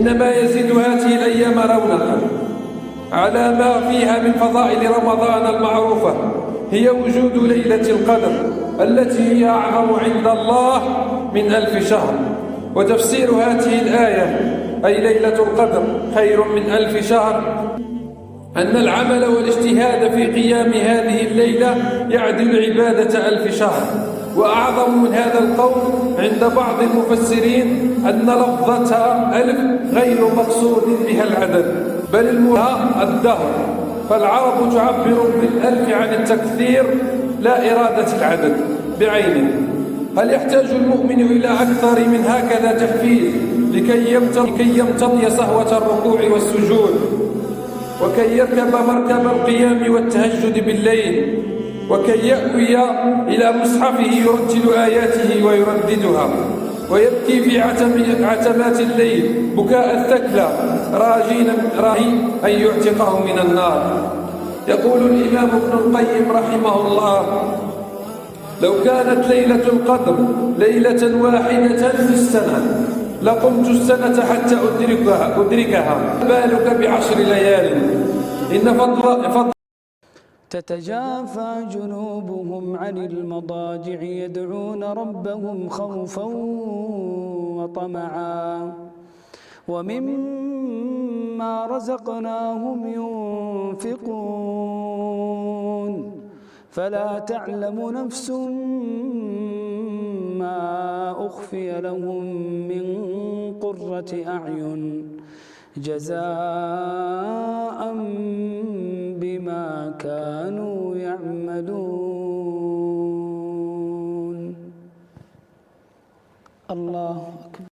إنما يزيد هذه الأيام رونقا على ما فيها من فضائل رمضان المعروفة هي وجود ليلة القدر التي هي أعظم عند الله من 1000 شهر. وتفسير هذه الآية أي ليلة القدر خير من 1000 شهر أن العمل والاجتهاد في قيام هذه الليلة يعدل عبادة 1000 شهر. وأعظم من هذا القول عند بعض المفسرين أن لفظة 1000 غير مقصود بها العدد بل المراد الدهر، فالعرب تعبر بال1000 عن التكثير لا إرادة العدد بعينه. هل يحتاج المؤمن إلى أكثر من هكذا تحفيز لكي يمتضي سهوة الركوع والسجود، وكي يركب مركب القيام والتهجد بالليل، وكي يأوي إلى مصحفه يرتل آياته ويرددها، ويبكي في عتمات الليل بكاء الثكلى راجين أن يعتقه من النار؟ يقول الإمام ابن القيم رحمه الله: لو كانت ليلة القدر ليلة واحدة في السنة لقمت السنة حتى أدركها، بالك ب10 ليال. إن فضل تتجافى جنوبهم عن المضاجع يدعون ربهم خوفا وطمعا ومما رزقناهم ينفقون فلا تعلم نفس ما أخفي لهم من قرة أعين جزاء بما كانوا يعملون. الله أكبر.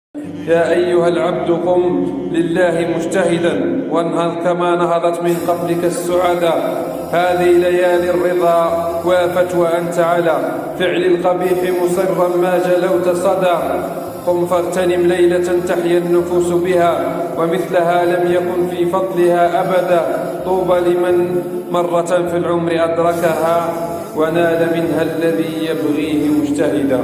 يا أيها العبد قم لله مجتهدا وانهض كما نهضت من قبلك السعداء. هذه ليالي الرضا وافت وأنت على فعل القبيح مصرا ما جلوت صدى. قم فاغتنم ليلة تحيا النفوس بها ومثلها لم يكن في فضلها أبدا. طوبى لمن مرة في العمر أدركها ونال منها الذي يبغيه مجتهدا.